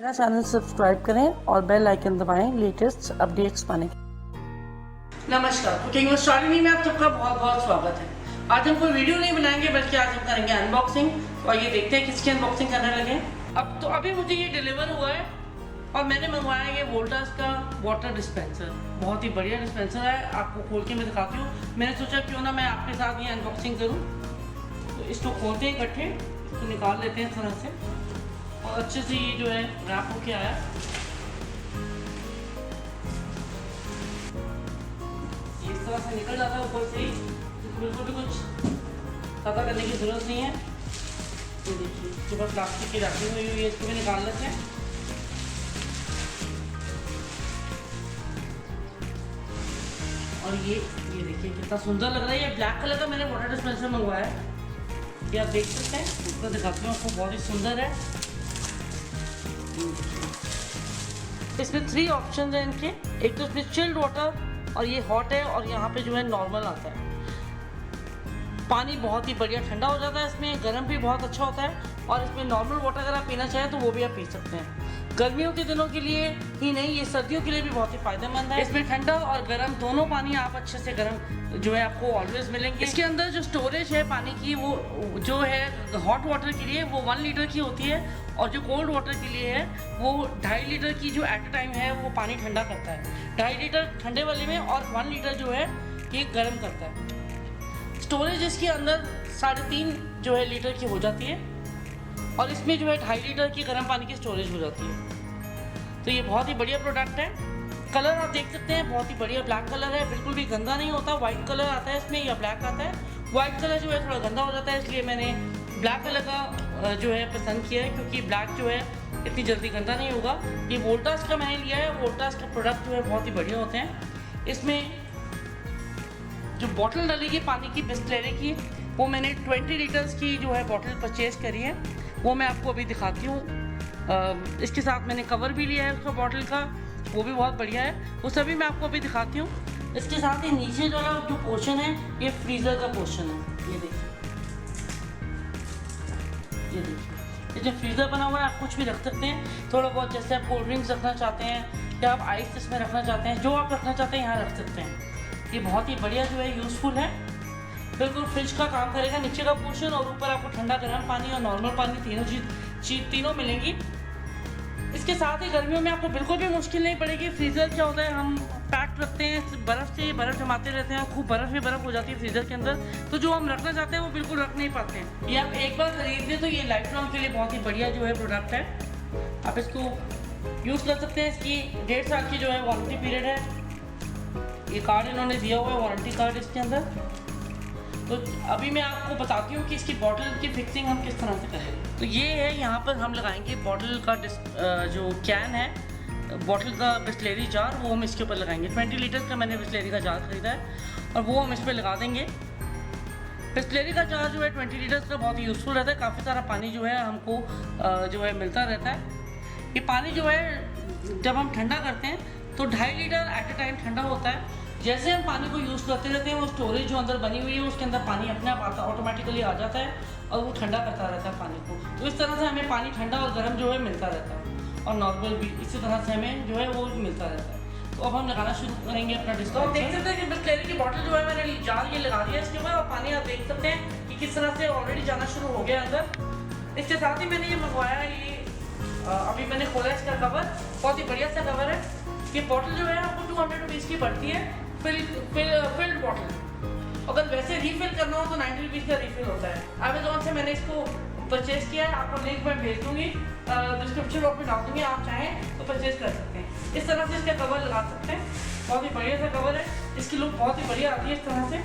मेरा channel subscribe करें और बेल आइकन दबाएं लेटेस्ट अपडेट्स पाने के। नमस्कार, कुकिंग विद शालिनी में आप सबका बहुत बहुत स्वागत है। आज हम कोई वीडियो नहीं बनाएंगे बल्कि आज हम करेंगे अनबॉक्सिंग। और ये देखते हैं किसकी अनबॉक्सिंग करने लगे। अब तो अभी मुझे ये डिलीवर हुआ है और मैंने मंगवाया ये वोल्टास का वाटर डिस्पेंसर। बहुत ही बढ़िया डिस्पेंसर है, आपको खोल के मैं दिखाती हूँ। मैंने सोचा क्यों ना मैं आपके साथ ये अनबॉक्सिंग करूँ। तो इसको खोलते हैं इकट्ठे, इसको निकाल लेते हैं इस तरह से और अच्छे से ये जो है रैप होके आया। ये इस तरह से निकल जाता है ऊपर से ही, बिल्कुल भी कुछ पता करने की जरूरत नहीं है। तो देखिए इसके ऊपर प्लास्टिक की रैपिंग हुई है, इसको भी निकाल लेते हैं। और ये देखिए कितना सुंदर लग रहा है। ये ब्लैक कलर का मैंने वाटर डिस्पेंसर मंगवाया है, ये आप देख सकते हैं। इसको दिखाती हूँ आपको, बहुत ही सुंदर है। इसमें 3 ऑप्शन हैं इनके। एक तो इसमें चिल्ड वाटर और ये हॉट है, और यहाँ पे जो है नॉर्मल आता है। पानी बहुत ही बढ़िया ठंडा हो जाता है, इसमें गर्म भी बहुत अच्छा होता है। और इसमें नॉर्मल वाटर अगर आप पीना चाहें तो वो भी आप पी सकते हैं। गर्मियों के दिनों के लिए ही नहीं, ये सर्दियों के लिए भी बहुत ही फायदेमंद है। इसमें ठंडा और गर्म दोनों पानी आप अच्छे से गर्म जो है आपको ऑलवेज मिलेंगे। इसके अंदर जो स्टोरेज है पानी की, वो जो है हॉट वाटर के लिए वो 1 लीटर की होती है, और जो कोल्ड वाटर के लिए है वो 2.5 लीटर की जो एट अ टाइम है वो पानी ठंडा करता है। 2.5 लीटर ठंडे वाले में और 1 लीटर जो है ये गर्म करता है। स्टोरेज इसके अंदर 3.5 जो है लीटर की हो जाती है, और इसमें जो है 2.5 लीटर की गर्म पानी की स्टोरेज हो जाती है। तो ये बहुत ही बढ़िया प्रोडक्ट है। कलर आप देख सकते हैं, बहुत ही बढ़िया ब्लैक कलर है, बिल्कुल भी गंदा नहीं होता। वाइट कलर आता है इसमें या ब्लैक आता है। वाइट कलर जो है थोड़ा गंदा हो जाता है, इसलिए मैंने ब्लैक कलर का जो है पसंद किया है, क्योंकि ब्लैक जो है इतनी जल्दी गंदा नहीं होगा। ये वोल्टास का मैंने लिया है। वोल्टास का प्रोडक्ट जो है बहुत ही बढ़िया होते हैं। इसमें जो बॉटल डलेगी पानी की बिस्लेरी की, वो मैंने 20 लीटर्स की जो है बॉटल परचेज करी है, वो मैं आपको अभी दिखाती हूँ। इसके साथ मैंने कवर भी लिया है उसका बॉटल का, वो भी बहुत बढ़िया है। वो सभी मैं आपको अभी दिखाती हूँ। इसके साथ ही नीचे जो पोर्शन है ये फ्रीज़र का पोर्शन है। ये देखिए, ये जो फ्रीज़र बना हुआ है, आप कुछ भी रख सकते हैं। थोड़ा बहुत, जैसे आप कोल्ड ड्रिंक्स रखना चाहते हैं या आप आइस इसमें रखना चाहते हैं, जो आप रखना चाहते हैं यहाँ रख सकते हैं। ये बहुत ही बढ़िया जो है यूज़फुल है, बिल्कुल फ्रिज का काम करेगा। नीचे का पोर्शन और ऊपर आपको ठंडा गर्म पानी और नॉर्मल पानी तीनों मिलेंगी। इसके साथ ही गर्मियों में आपको बिल्कुल भी मुश्किल नहीं पड़ेगी। फ्रीज़र क्या होता है, हम पैक रखते हैं बर्फ़ से, बर्फ़ जमाते रहते हैं, खूब बर्फ़ हो जाती है फ्रीज़र के अंदर, तो जो हम रखना चाहते हैं वो बिल्कुल रख नहीं पाते हैं। ये आप एक बार खरीद लें तो ये लाइफ लॉन्ग के लिए बहुत ही बढ़िया जो है प्रोडक्ट है। आप इसको यूज़ कर सकते हैं। इसकी 1.5 साल की जो है वारंटी पीरियड है। ये कार्ड इन्होंने दिया हुआ है, वारंटी कार्ड इसके अंदर। तो अभी मैं आपको बताती हूँ कि इसकी बॉटल की फिक्सिंग हम किस तरह से करेंगे। तो ये है, यहाँ पर हम लगाएंगे बॉटल का जो कैन है, बॉटल का बिस्लेरी जार, वो हम इसके ऊपर लगाएंगे। 20 लीटर का मैंने बिस्लेरी का जार खरीदा है और वो हम इस पर लगा देंगे। बिस्लेरी का जार जो है 20 लीटर का बहुत ही यूज़फुल रहता है। काफ़ी सारा पानी जो है हमको जो है मिलता रहता है। ये पानी जो है जब हम ठंडा करते हैं तो 2.5 लीटर एट अ टाइम ठंडा होता है। जैसे हम पानी को यूज़ करते रहते हैं, वो स्टोरेज जो अंदर बनी हुई है उसके अंदर पानी अपने आप आता ऑटोमेटिकली आ जाता है और वो ठंडा करता रहता है पानी को। तो इस तरह से हमें पानी ठंडा और गर्म जो है मिलता रहता है, और नॉर्मल भी इसी तरह से हमें जो है वो मिलता रहता है। तो अब हम लगाना शुरू करेंगे अपना डिस्को। आप देख सकते हैं कि बिस्लेरी की बॉटल जो है मैंने जार ये लगा दिया इसके ऊपर, और पानी आप देख सकते हैं कि किस तरह से ऑलरेडी जाना शुरू हो गया अंदर। इसके साथ ही मैंने ये मंगवाया, ये अभी मैंने खोला इसका कवर, बहुत ही बढ़िया सा कवर है। ये बॉटल जो है आपको 200 रुपीज़ की पड़ती है, फिल्ड बॉटल। अगर वैसे रीफिल करना हो तो 90 रुपीज़ का रीफिल होता है। अमेजोन से मैंने इसको परचेज़ किया है, आपको लिंक मैं भेज दूँगी, डिस्क्रिप्शन बॉक्स में डाल दूँगी, आप चाहें तो परचेज़ कर सकते हैं। इस तरह से इसका कवर लगा सकते हैं, बहुत ही बढ़िया सा कवर है। इसकी लुक बहुत ही बढ़िया आती है इस तरह से।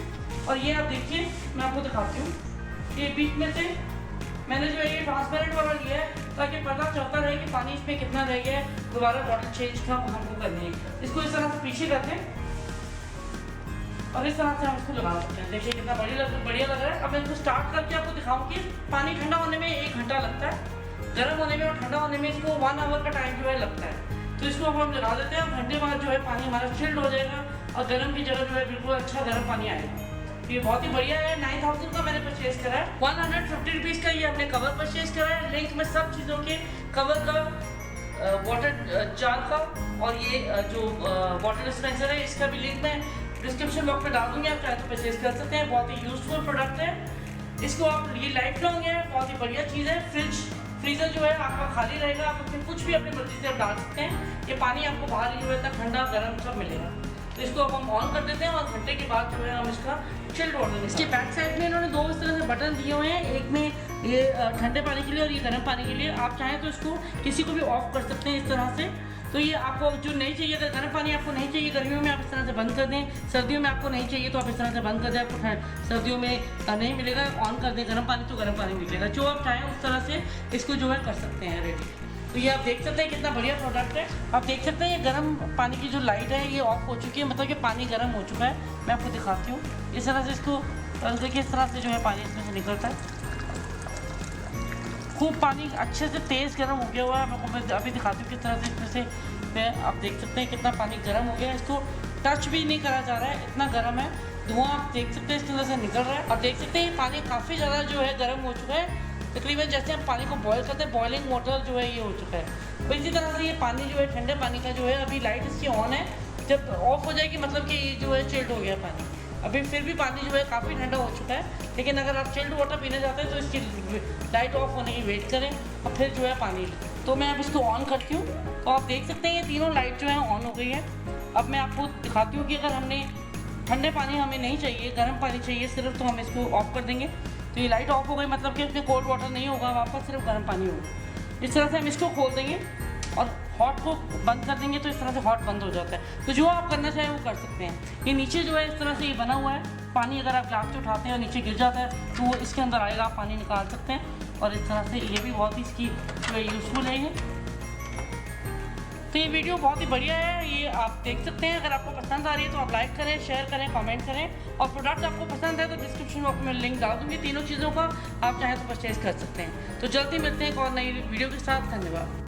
और ये आप देखिए, मैं आपको दिखाती हूँ, ये बीच में से मैंने जो है ये ट्रांसपेरेंट वाला लिया है, ताकि पता चलता रहे कि पानी इसमें कितना रह गया है, दोबारा बॉटल चेंज का हमको करनी है। इसको इस तरह से पीछे करते हैं और इस तरह से हम इसको लगा सकते हैं। देखिए कितना बढ़िया लग रहा है। अब मैं इसको स्टार्ट करके आपको दिखाऊँ कि पानी ठंडा होने में 1 घंटा लगता है, गर्म होने में और ठंडा होने में इसको 1 आवर का टाइम जो है लगता है। तो इसको अब हम लगा देते हैं, घंटे बाद जो है पानी हमारा चिल्ड हो जाएगा और गर्म की जगह जो है बिल्कुल अच्छा गर्म पानी आएगा। ये बहुत ही बढ़िया है। 9000 का मैंने परचेज करा है। 150 रुपीज़ का ये हमने कवर परचेज करा है। लिंक में सब चीज़ों के कवर का वाटर जार का और ये जो वाटर डिस्पेंसर है इसका भी लिंक मैं डिस्क्रिप्शन बॉक्स में डाल दूंगी, आप चाहे तो परचेज कर सकते हैं। बहुत ही यूजफुल प्रोडक्ट है, इसको आप ये लाइफ लॉन्ग है, बहुत ही बढ़िया चीज़ है। फ्रीज़र जो है आपका खाली रहेगा, आप उसमें कुछ भी अपनी मर्जी से आप डाल सकते हैं। ये पानी आपको बाहर जो है इतना ठंडा गर्म सब मिलेगा। तो इसको अब हम ऑन कर देते हैं और घंटे के बाद जो है हम इसका चिल्ड वाटर, इसके बैक साइड में इन्होंने दो इस तरह से बटन दिए हुए हैं, एक में ये ठंडे पानी के लिए और ये गर्म पानी के लिए। आप चाहें तो इसको किसी को भी ऑफ कर सकते हैं इस तरह से। तो ये आपको जो नहीं चाहिए, अगर गर्म पानी आपको नहीं चाहिए गर्मियों में आप इस तरह से बंद कर दें, सर्दियों में आपको नहीं चाहिए तो आप इस तरह से बंद कर दें। आपको सर्दियों में नहीं मिलेगा, ऑन कर दें गर्म पानी तो गर्म पानी मिलेगा। जो आप चाहें उस तरह से इसको जो है कर सकते हैं रेडी। तो ये आप देख सकते हैं कितना बढ़िया प्रोडक्ट है। आप देख सकते हैं ये गर्म पानी की जो लाइट है ये ऑफ हो चुकी है, मतलब कि पानी गर्म हो चुका है। मैं आपको दिखाती हूँ इस तरह से इसको, देखिए इस तरह से जो है पानी इसमें से निकलता है। खूब पानी अच्छे से तेज़ गर्म हो गया हुआ है। मैं आपको अभी दिखाती हूँ किस तरह से इसमें से आप देख सकते हैं कितना पानी गर्म हो गया है। इसको टच भी नहीं करा जा रहा है, इतना गर्म है। धुआं आप देख सकते हैं इस तरह से निकल रहा है। आप देख सकते हैं पानी काफ़ी ज़्यादा जो है गर्म हो चुका है। तकरीबन जैसे हम पानी को बॉयल करते हैं, बॉइलिंग वाटर जो है ये हो चुका है। तो इसी तरह से ये पानी जो है ठंडे पानी का जो है, अभी लाइट इसकी ऑन है, जब ऑफ हो जाएगी मतलब कि ये जो है चिल्ड हो गया पानी। अभी फिर भी पानी जो है काफ़ी ठंडा हो चुका है, लेकिन अगर आप चिल्ड वाटर पीना चाहते हैं तो इसकी लाइट ऑफ होने की वेट करें और फिर जो है पानी लें। तो मैं अब इसको ऑन करती हूँ, तो आप देख सकते हैं ये तीनों लाइट जो है ऑन हो गई है। अब मैं आपको दिखाती हूँ कि अगर हमने ठंडे पानी हमें नहीं चाहिए, गर्म पानी चाहिए सिर्फ, तो हम इसको ऑफ कर देंगे। तो ये लाइट ऑफ हो गई, मतलब कि उसमें कोल्ड वाटर नहीं होगा, वापस सिर्फ गर्म पानी होगा। इस तरह से हम इसको खोल देंगे और हॉट को बंद कर देंगे, तो इस तरह से हॉट बंद हो जाता है। तो जो आप करना चाहें वो कर सकते हैं। ये नीचे जो है इस तरह से ये बना हुआ है, पानी अगर आप ग्लास से उठाते हैं और नीचे गिर जाता है तो वो इसके अंदर आएगा, आप पानी निकाल सकते हैं। और इस तरह से ये भी बहुत ही इसकी यूज़फुल है ये। तो ये वीडियो बहुत ही बढ़िया है, ये आप देख सकते हैं। अगर आपको पसंद आ रही है तो आप लाइक करें, शेयर करें, कमेंट करें। और प्रोडक्ट आपको पसंद है तो डिस्क्रिप्शन बॉक्स में लिंक डाल दूँगी, तीनों चीज़ों का आप चाहें तो परचेज कर सकते हैं। तो जल्दी मिलते हैं एक और नई वीडियो के साथ। धन्यवाद।